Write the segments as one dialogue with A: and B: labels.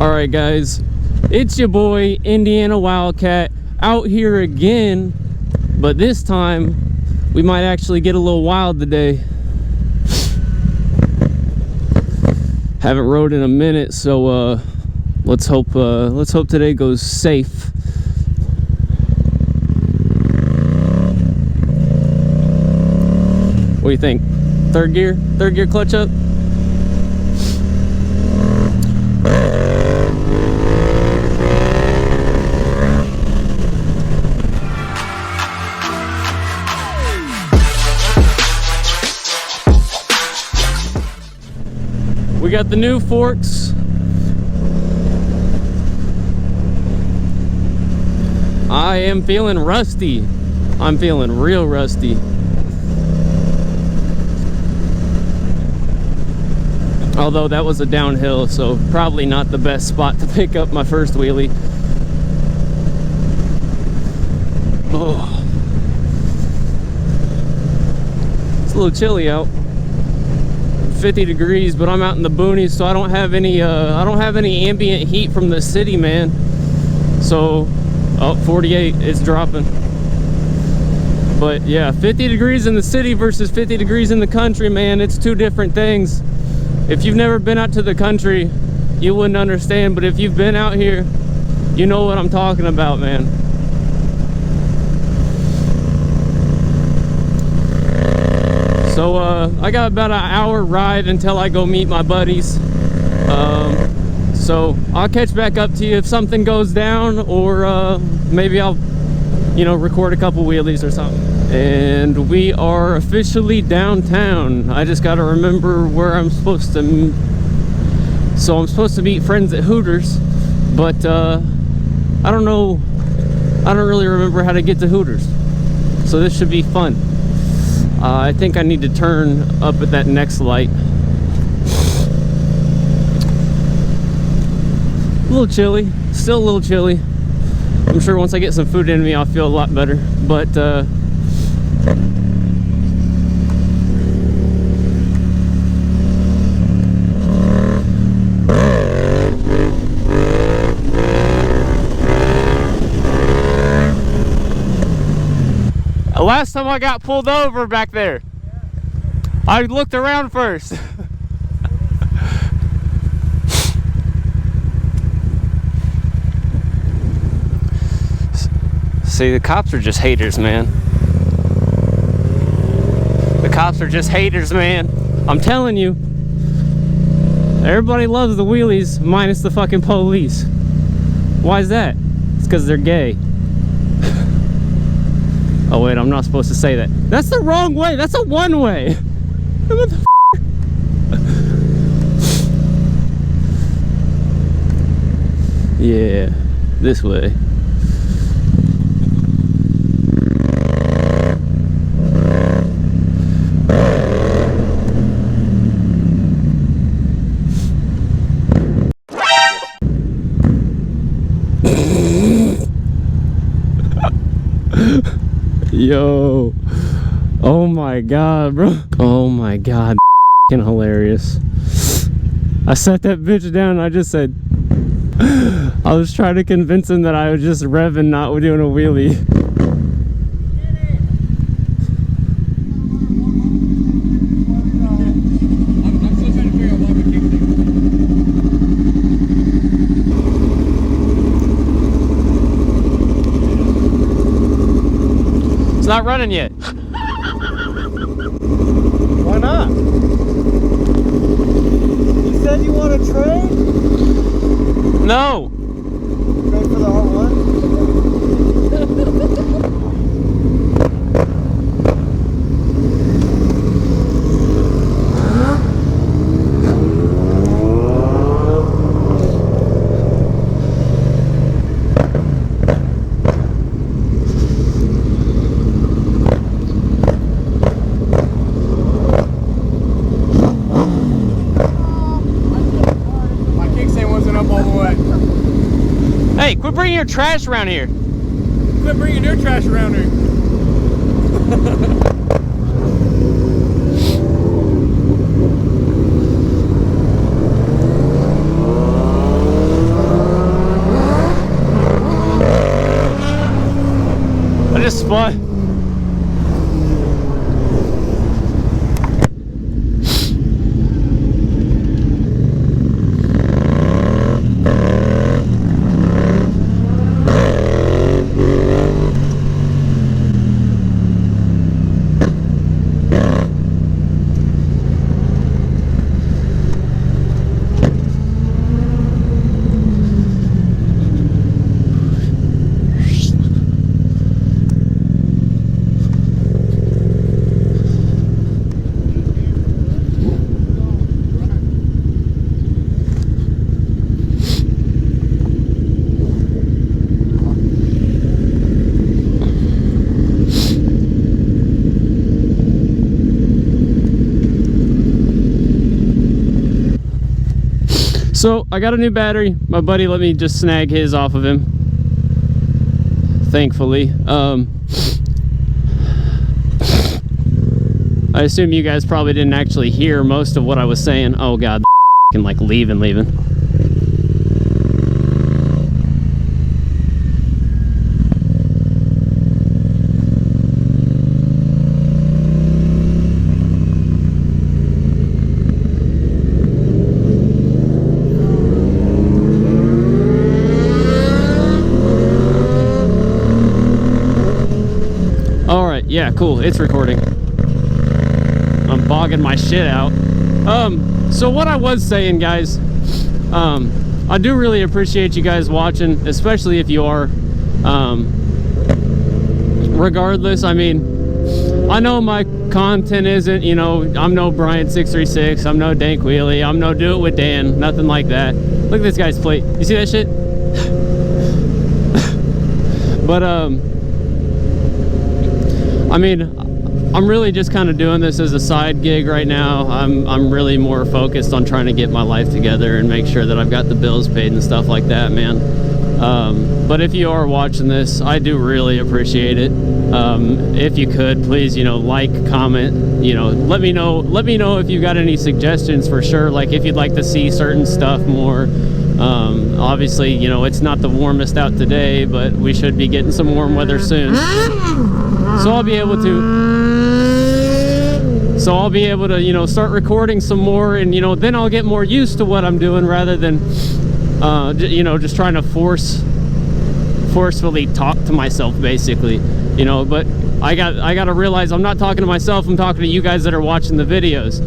A: All right, guys, it's your boy Indiana Wildcat out here again, but this time we might actually get a little wild today. Haven't rode in a minute, so let's hope today goes safe. What do you think? Third gear clutch up? We got the new forks. I am feeling rusty. I'm feeling real rusty. Although that was a downhill, so probably not the best spot to pick up my first wheelie. Oh. It's a little chilly out. 50 degrees, but I'm out in the boonies, so I don't have any ambient heat from the city, man. So, oh, 48, it's dropping. But yeah, 50 degrees in the city versus 50 degrees in the country, man, it's two different things. If you've never been out to the country, you wouldn't understand, but if you've been out here, you know what I'm talking about, man. So I got about an hour ride until I go meet my buddies. So I'll catch back up to you if something goes down, or maybe I'll, record a couple wheelies or something. And we are officially downtown. I just got to remember where I'm supposed to meet. So I'm supposed to meet friends at Hooters, but I don't know. I don't really remember how to get to Hooters. So this should be fun. I think I need to turn up at that next light. A little chilly, still a little chilly. I'm sure once I get some food in me, I'll feel a lot better. But last time I got pulled over back there, I looked around first. See, the cops are just haters, man. The cops are just haters, man. I'm telling you. Everybody loves the wheelies, minus the fucking police. Why is that? It's because they're gay. Oh wait, I'm not supposed to say that. That's the wrong way. That's a one-way. What the f***? Yeah, this way. Yo, oh my god, bro. Oh my god, f***ing hilarious. I set that bitch down and I just said, I was trying to convince him that I was just revving, not doing a wheelie. I'm still trying to figure out why we kicked it. Not running yet.
B: Why not? You said you want to trade?
A: No.
B: Trade for the R1?
A: Hey, quit bringing your trash around here.
B: Quit bringing your trash around here.
A: spot. So I got a new battery. My buddy let me just snag his off of him, thankfully. I assume you guys probably didn't actually hear most of what I was saying. Oh god, and like leaving. Yeah, cool, it's recording. I'm bogging my shit out. So what I was saying, guys, I do really appreciate you guys watching, especially if you are. Regardless, I mean, I know my content isn't, you know, I'm no Brian636, I'm no Dank Wheelie, I'm no Do It With Dan, nothing like that. Look at this guy's plate. You see that shit? But, I mean, I'm really just kind of doing this as a side gig right now. I'm really more focused on trying to get my life together and make sure that I've got the bills paid and stuff like that, man. But if you are watching this, I do really appreciate it. If you could, please, you know, like, comment, you know, let me know if you got any suggestions for sure, like if you'd like to see certain stuff more. Obviously, you know, it's not the warmest out today, but we should be getting some warm weather soon. So I'll be able to, you know, start recording some more, and, you know, then I'll get more used to what I'm doing rather than, you know, just trying to forcefully talk to myself, basically, you know. But I got to realize I'm not talking to myself, I'm talking to you guys that are watching the videos.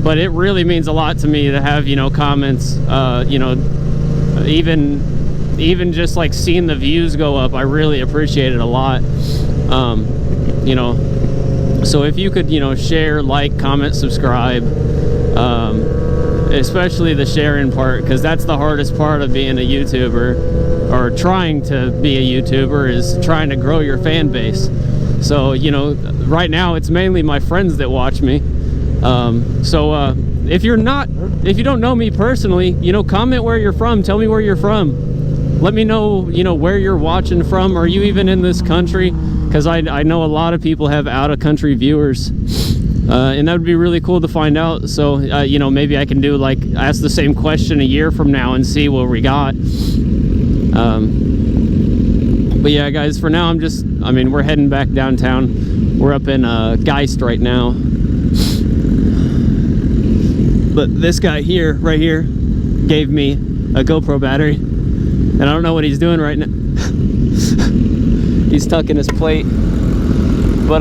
A: But it really means a lot to me to have, you know, comments, you know, even just like seeing the views go up. I really appreciate it a lot. You know, so if you could, you know, share, like, comment, subscribe, especially the sharing part, because that's the hardest part of being a YouTuber, or trying to be a YouTuber, is trying to grow your fan base. So, you know, right now it's mainly my friends that watch me. If you don't know me personally, you know, comment where you're from. Tell me where you're from. Let me know, you know, where you're watching from. Are you even in this country? Because I know a lot of people have out-of-country viewers, and that would be really cool to find out. So, you know, maybe I can do, like, ask the same question a year from now and see what we got. But yeah, guys, for now, I mean, we're heading back downtown. We're up in Geist right now. But this guy here, right here, gave me a GoPro battery, and I don't know what he's doing right now. He's tucking his plate. But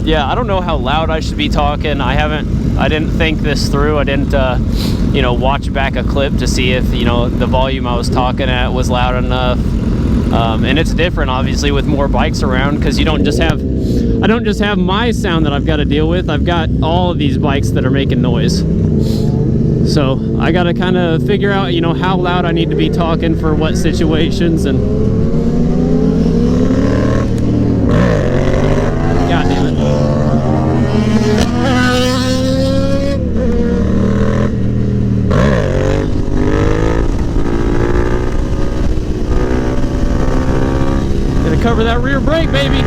A: yeah, I don't know how loud I should be talking. I didn't think this through. I didn't you know, watch back a clip to see if, you know, the volume I was talking at was loud enough. And it's different, obviously, with more bikes around, because I don't just have my sound that I've got to deal with. I've got all of these bikes that are making noise. So I got to kind of figure out, you know, how loud I need to be talking for what situations. And god damn it. Gonna cover that rear brake, baby.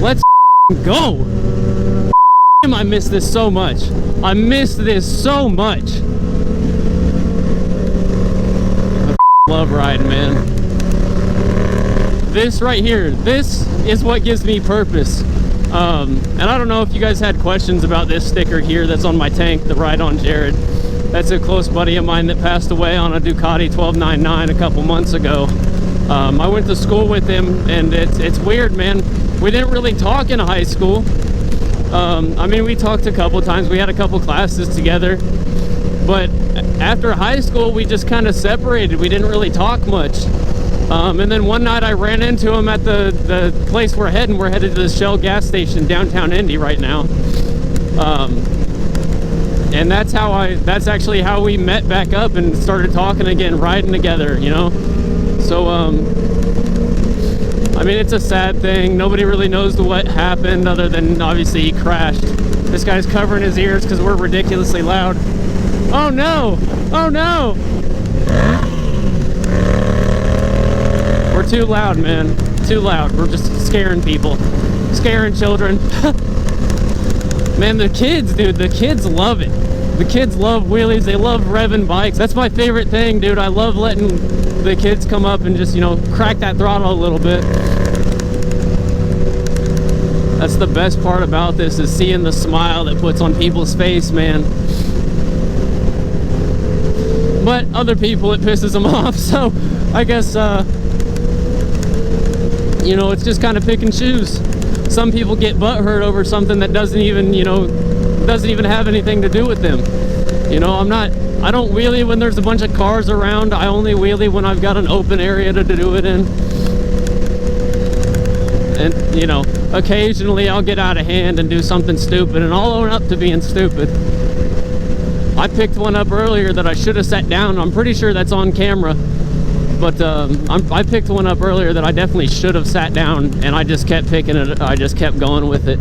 A: Let's go. I miss this so much. I miss this so much. I love riding, man. This right here, this is what gives me purpose. And I don't know if you guys had questions about this sticker here that's on my tank, the Ride On Jared. That's a close buddy of mine that passed away on a Ducati 1299 a couple months ago. I went to school with him, and it's weird, man. We didn't really talk in high school. I mean, we talked a couple times. We had a couple classes together. But after high school, we just kind of separated. We didn't really talk much. And then one night I ran into him at the place we're heading. We're headed to the Shell gas station downtown Indy right now. And that's actually how we met back up and started talking again, riding together, you know? So, I mean, it's a sad thing. Nobody really knows what happened other than obviously he crashed. This guy's covering his ears because we're ridiculously loud. Oh no! Oh no! We're too loud, man. Too loud. We're just scaring people. Scaring children. Man, the kids, dude, the kids love it. The kids love wheelies. They love revving bikes. That's my favorite thing, dude. I love letting the kids come up and just, you know, crack that throttle a little bit. That's the best part about this, is seeing the smile that puts on people's face, man. But other people, it pisses them off. So I guess, you know, it's just kind of pick and choose. Some people get butthurt over something that doesn't even, you know, doesn't even have anything to do with them. You know, I don't wheelie when there's a bunch of cars around. I only wheelie when I've got an open area to do it in. And, you know, occasionally I'll get out of hand and do something stupid, and I'll own up to being stupid. I picked one up earlier that I should have sat down. I'm pretty sure that's on camera. But I picked one up earlier that I definitely should have sat down, and I just kept picking it. I just kept going with it.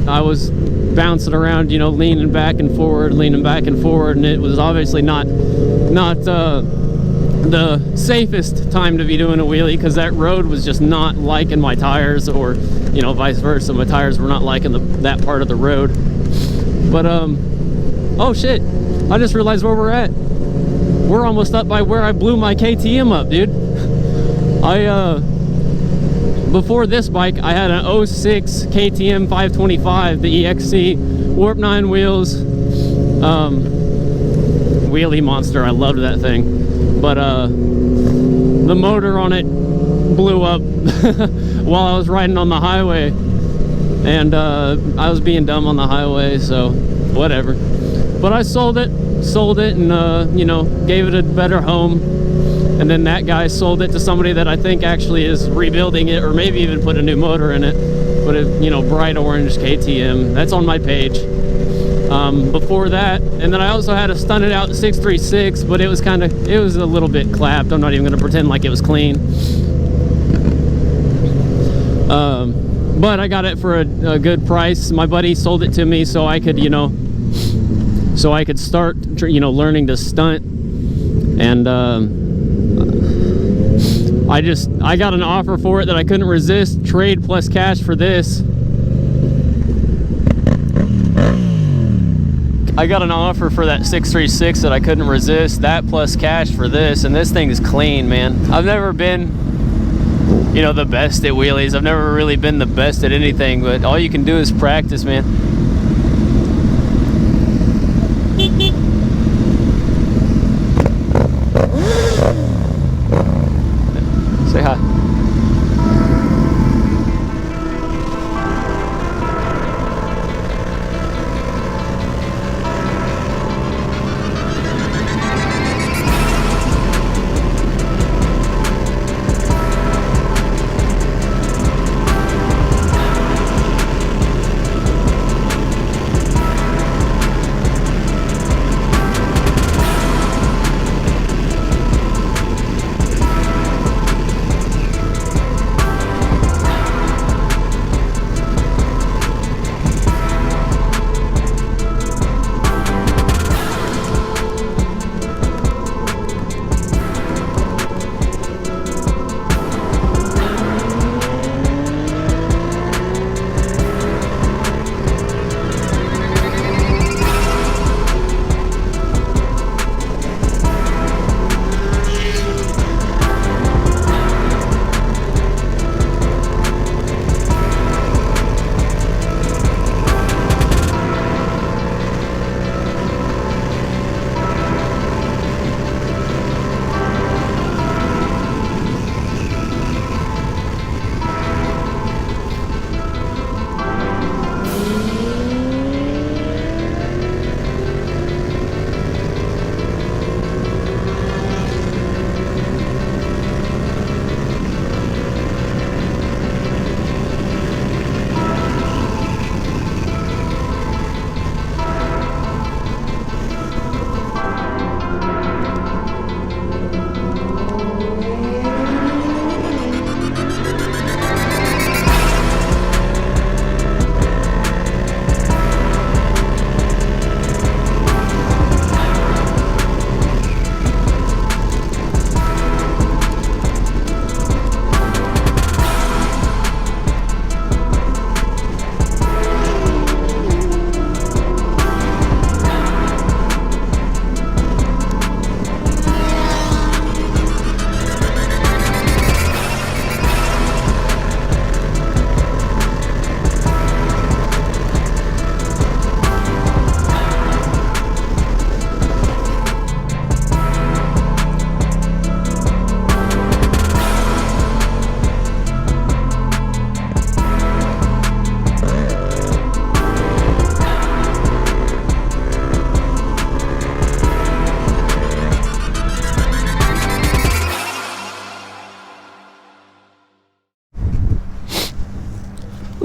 A: I was bouncing around, you know, leaning back and forward, and it was obviously not the safest time to be doing a wheelie, because that road was just not liking my tires, or, you know, vice versa. My tires were not liking that part of the road. But oh shit, I just realized where we're at. We're almost up by where I blew my KTM up, dude. Before this bike, I had an 06 KTM 525, the EXC, Warp 9 wheels, wheelie monster. I loved that thing. But the motor on it blew up while I was riding on the highway. And I was being dumb on the highway, so whatever. But I sold it and you know, gave it a better home. And then that guy sold it to somebody that I think actually is rebuilding it, or maybe even put a new motor in it. But it, you know, bright orange KTM. That's on my page. Before that, and then I also had a stunted out 636, but it was a little bit clapped. I'm not even going to pretend like it was clean. But I got it for a good price. My buddy sold it to me so I could, you know, start, you know, learning to stunt. And I got an offer for it that I couldn't resist. Trade plus cash for this. I got an offer for that 636 that I couldn't resist. That plus cash for this, and this thing is clean, man. I've never been, you know, the best at wheelies. I've never really been the best at anything, but all you can do is practice, man. Say hi.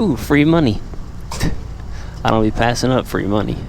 A: Ooh, free money. I don't be passing up free money.